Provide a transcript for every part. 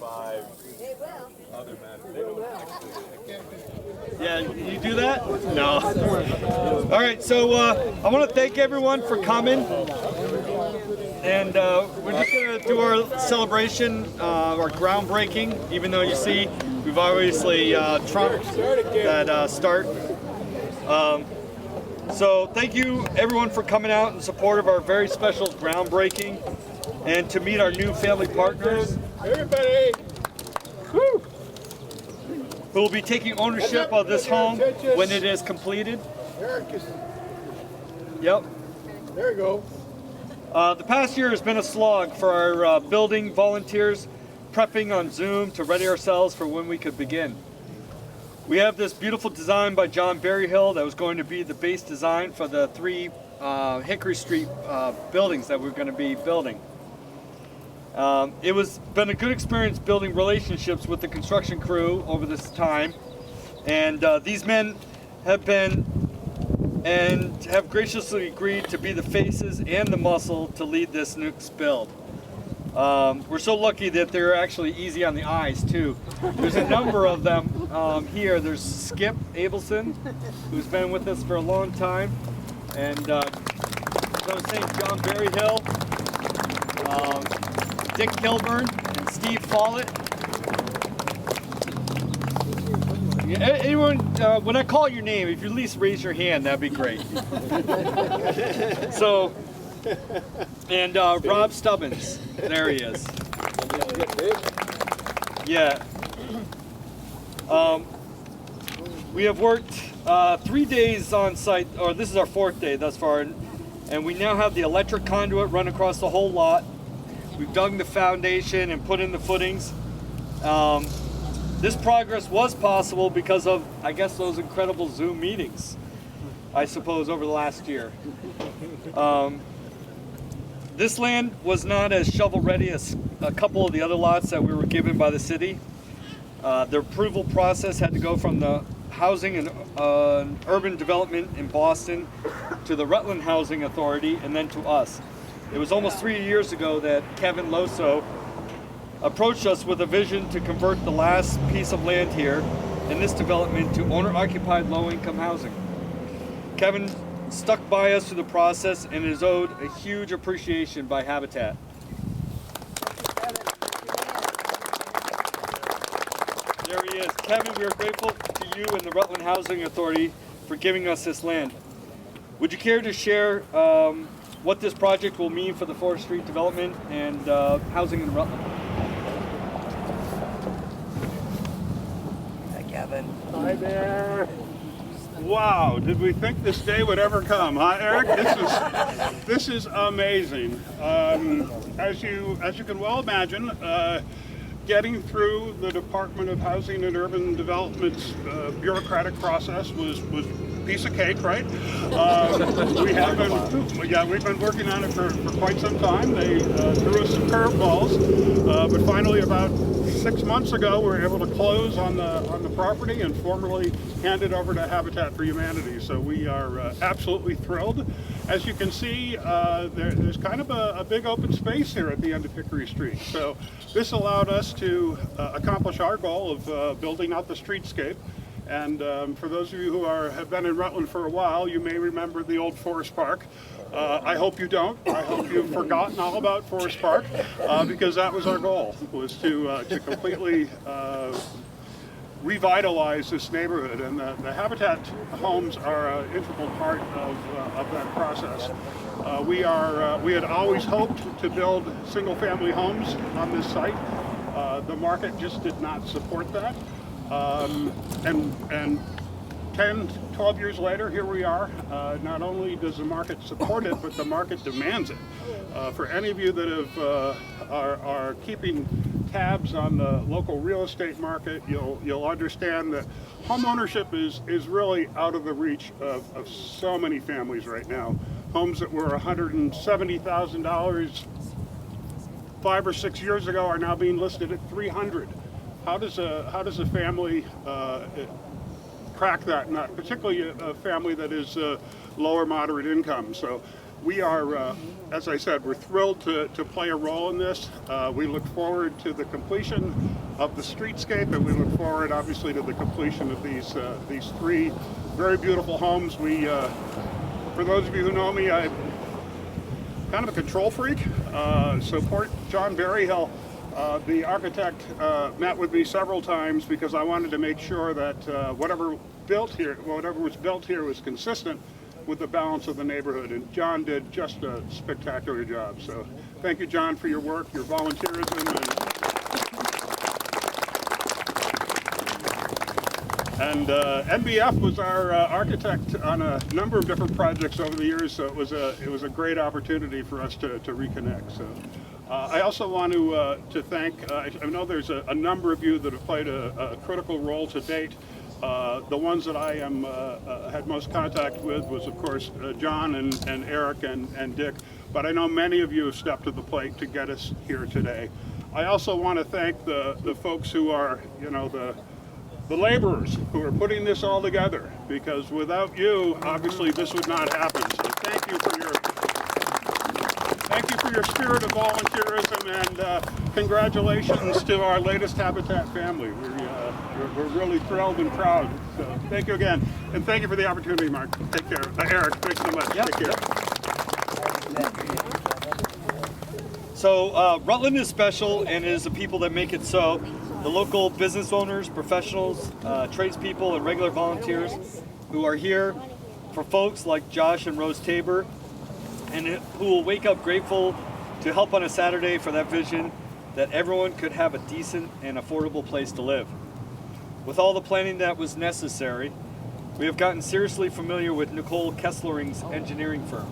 Five other men. Yeah, you do that? No. All right, so I want to thank everyone for coming. And we're just going to do our celebration, our groundbreaking, even though you see we've obviously trumped that start. So thank you everyone for coming out in support of our very special groundbreaking and to meet our new family partners. Everybody! Woo! Who will be taking ownership of this home when it is completed. Yep. There you go. The past year has been a slog for our building volunteers, prepping on Zoom to ready ourselves for when we could begin. We have this beautiful design by John Berryhill that was going to be the base design for the 3 Hickory Street buildings that we're going to be building. It was been a good experience building relationships with the construction crew over this time, and these men have been and have graciously agreed to be the faces and the muscle to lead this next build. We're so lucky that they're actually easy on the eyes too. There's a number of them here. There's Skip Abelson, who's been with us for a long time, and as I was saying, John Berryhill, Dick Kilburn, and Steve Follett. Yeah, anyone, when I call your name, if you at least raise your hand, that'd be great. So, and Rob Stubbins, there he is. Yeah. We have worked 3 days on site, or this is our 4th day thus far, and we now have the electric conduit run across the whole lot. We've dug the foundation and put in the footings. This progress was possible because of, I guess, those incredible Zoom meetings, I suppose, over the last year. This land was not as shovel-ready as a couple of the other lots that we were given by the city. The approval process had to go from the Housing and Urban Development in Boston to the Rutland Housing Authority and then to us. It was almost 3 years ago that Kevin Loso approached us with a vision to convert the last piece of land here in this development to owner-occupied low-income housing. Kevin stuck by us through the process and is owed a huge appreciation by Habitat. There he is. Kevin, we are grateful to you and the Rutland Housing Authority for giving us this land. Would you care to share what this project will mean for the 4th Street development and housing in Rutland? Hi, Kevin. Hi there. Wow, did we think this day would ever come, huh, Eric? This is amazing. As you can well imagine, getting through the Department of Housing and Urban Development's bureaucratic process was a piece of cake, right? We've been working on it for quite some time. They threw us some curveballs, but finally about 6 months ago we were able to close on the property and formally hand it over to Habitat for Humanity. So we are absolutely thrilled. As you can see, there's kind of a big open space here at the end of Hickory Street. So this allowed us to accomplish our goal of building out the streetscape. And for those of you who have been in Rutland for a while, you may remember the old Forest Park. I hope you don't. I hope you've forgotten all about Forest Park, because that was our goal, was to completely revitalize this neighborhood. And the Habitat homes are an integral part of that process. We had always hoped to build single-family homes on this site. The market just did not support that. And 10, 12 years later, here we are. Not only does the market support it, but the market demands it. For any of you that are keeping tabs on the local real estate market, you'll understand that home ownership is really out of the reach of so many families right now. Homes that were $170,000 5 or 6 years ago are now being listed at $300,000. How does a family crack that nut, particularly a family that is lower moderate income. So we are, as I said, we're thrilled to play a role in this. We look forward to the completion of the streetscape, and we look forward, obviously, to the completion of these three very beautiful homes. We, for those of you who know me, I'm kind of a control freak. So John Berryhill, the architect, met with me several times because I wanted to make sure that whatever was built here was consistent with the balance of the neighborhood, and John did just a spectacular job. So thank you, John, for your work, your volunteerism, and NBF was our architect on a number of different projects over the years, so it was a great opportunity for us to reconnect. So I also want to thank, I know there's a number of you that have played a critical role to date. The ones that I had most contact with was, of course, John and Eric and Dick, but I know many of you have stepped to the plate to get us here today. I also want to thank the folks who are, you know, the laborers who are putting this all together, because without you, obviously, this would not happen. So thank you for your spirit of volunteerism, and congratulations to our latest Habitat family. We're really thrilled and proud. So thank you again, and thank you for the opportunity, Mark. Take care. Eric, thanks so much. Yep. Take care. So Rutland is special, and it is the people that make it so. The local business owners, professionals, tradespeople, and regular volunteers who are here for folks like Josh and Rose Tabor, and who will wake up grateful to help on a Saturday for that vision that everyone could have a decent and affordable place to live. With all the planning that was necessary, we have gotten seriously familiar with Nicole Kesslering's engineering firm.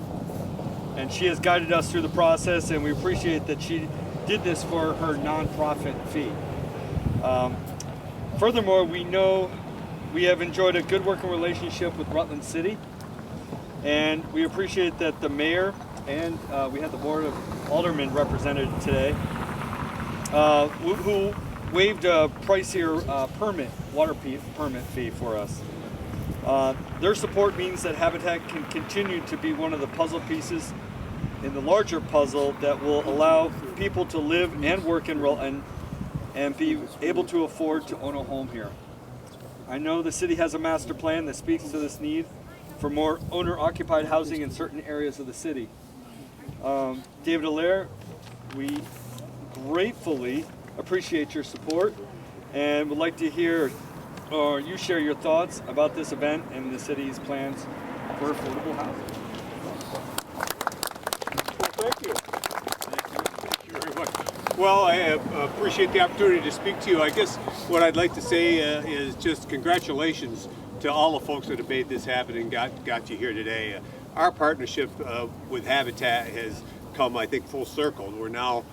And she has guided us through the process, and we appreciate that she did this for her nonprofit fee. Furthermore, we know we have enjoyed a good working relationship with Rutland City, and we appreciate that the mayor and we had the board of aldermen represented today, who waived a pricier water permit fee for us. Their support means that Habitat can continue to be one of the puzzle pieces in the larger puzzle that will allow people to live and work in Rutland and be able to afford to own a home here. I know the city has a master plan that speaks to this need for more owner-occupied housing in certain areas of the city. David Allaire, we gratefully appreciate your support and would like to hear or you share your thoughts about this event and the city's plans for affordable housing. Well, thank you. Thank you very much. Well, I appreciate the opportunity to speak to you. I guess what I'd like to say is just congratulations to all the folks that have made this happen and got you here today. Our partnership with Habitat has come, I think, full circle. We're now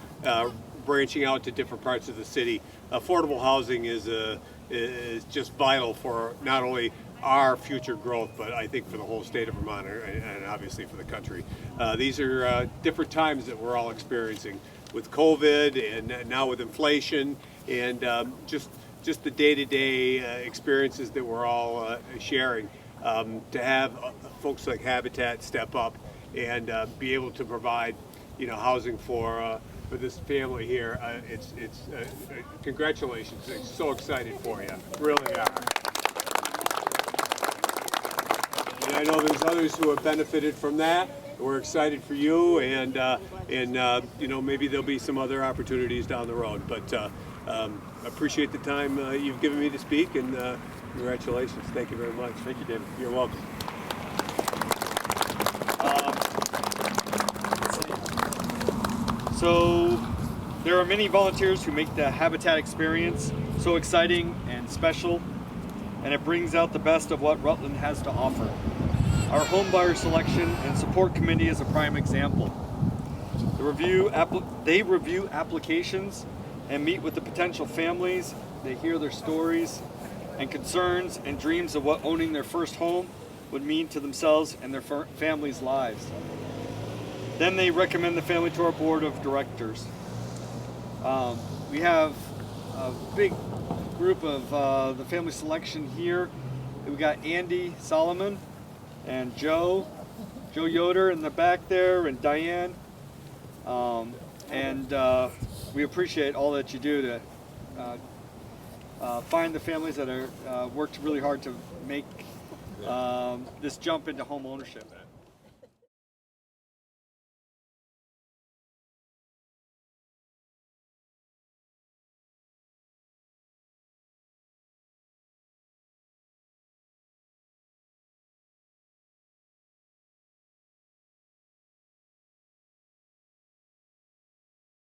branching out to different parts of the city. Affordable housing is just vital for not only our future growth, but I think for the whole state of Vermont and obviously for the country. These are different times that we're all experiencing with COVID and now with inflation and just the day-to-day experiences that we're all sharing. To have folks like Habitat step up and be able to provide, housing for this family here, it's congratulations. I'm so excited for you, really are. And I know there's others who have benefited from that. We're excited for you, and maybe there'll be some other opportunities down the road. But appreciate the time you've given me to speak, and congratulations. Thank you very much. Thank you, David. You're welcome. So there are many volunteers who make the Habitat experience so exciting and special, and it brings out the best of what Rutland has to offer. Our home buyer selection and support committee is a prime example. They review applications and meet with the potential families. They hear their stories and concerns and dreams of what owning their first home would mean to themselves and their families' lives. Then they recommend the family to our board of directors. We have a big group of the family selection here. We got Andy Solomon and Joe Joe Yoder in the back there, and Diane. We appreciate all that you do to find the families that are worked really hard to make this jump into home ownership.